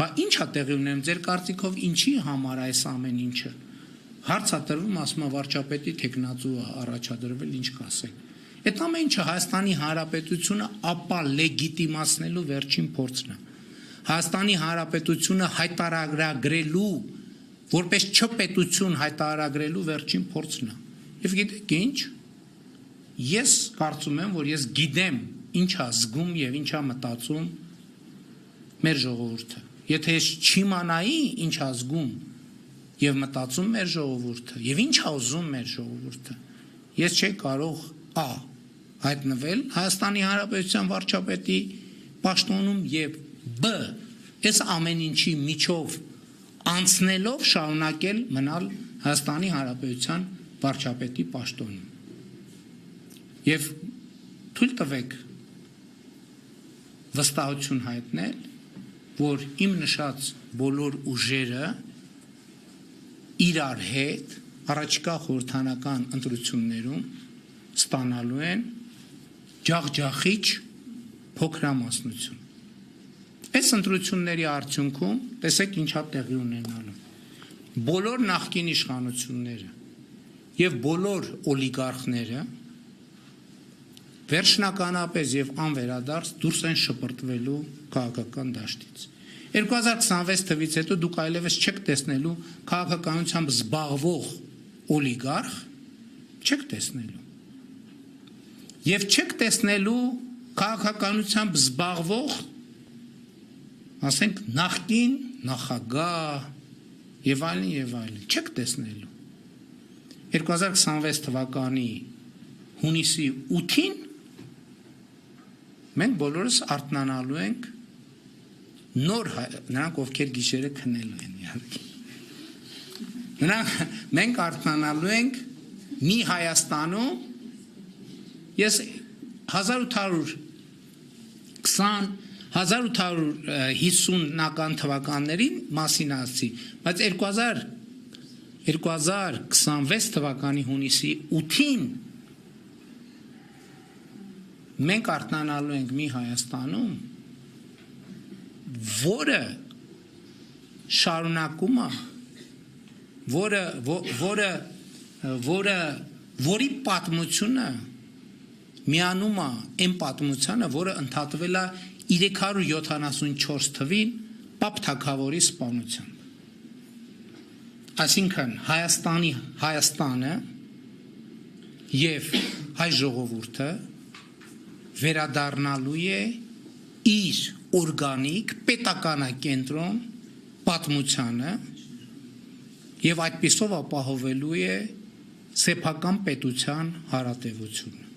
Բայց ի՞նչ է տեղի ունենում ձեր կարծիքով ինչի համար այս ամեն ինչը։ Հարց է տրվում, ասում է վարչապետի տեխնացու առաջադրվել, ինչ կասեք։ Այդ ամեն ինչը Հայաստանի Հանրապետությունը ապա լեգիտիմացնելու վերջին փորձն է։ Հայաստանի Հանրապետությունը հայտարարագրելու, որպես չպետություն հայտարարագրելու վերջին փորձն է։ Եվ գիտեք ինչ, ես կարծում եմ, որ ես գիտեմ ինչ է զգում եւ ինչ է մտածում մեր ժողովուրդը։ Եթե ես չիմանայի ինչ է զգում եւ մտածում մեր ժողովուրդը եւ ինչ է ուզում մեր ժողովուրդը, ես չէի կարող a հայտնվել Հայաստանի Հանրապետության վարչապետի պաշտոնում եւ b այս ամեն ինչի միջով անցնելով շարունակել մնալ Հայաստանի Հանրապետության վարչապետի պաշտոնում։ Եվ թույլ տվեք վստահություն հայտնել, որ իմ նշած բոլոր ուժերը իրար հետ առաջիկա խորհրդանական ընտրություններում ստանալու են ջախջախիչ փոքրամասնություն։ Այս ընտրությունների արդյունքում տեսեք ինչա տեղի ունենալու։ Բոլոր նախկին իշխանությունները եւ բոլոր օլիգարխները վերջնականապես եւ անվերադարձ դուրս են շպրտվելու քաղաքական դաշտից։ 2026 թվից հետո դուք այլևս չեք տեսնելու քաղաքականությամբ զբաղվող օլիգարխ, չեք տեսնելու։ Եվ չեք տեսնելու քաղաքականությամբ զբաղվող, ասենք, նախկին նախագահ եւ այլն, չեք տեսնելու։ 2026 թվականի հունիսի 8-ին մենք բոլորս արթնանալու ենք նոր նրանք ովքեր գիշերը քնելու են իհարկե։ Մենք արթնանալու ենք մի Հայաստանում, ես 1850-ական թվականներին մասին ասացի, բայց 2026 թվականի հունիսի 8-ին մենք արթնանալու ենք մի Հայաստանում, որը շարունակում է, որի պատմությունը միանում է այն պատմությանը, որը ընդհատվել է 374 թվին Պապ Թագավորի սպանությամբ։ Այսինքն Հայաստանը եւ հայ ժողովուրդը վերադառնալու է իր օրգանիկ պետականակենտրոն պատմությանը եւ այդպիսով ապահովելու է սեփական պետության հարատեվությունը։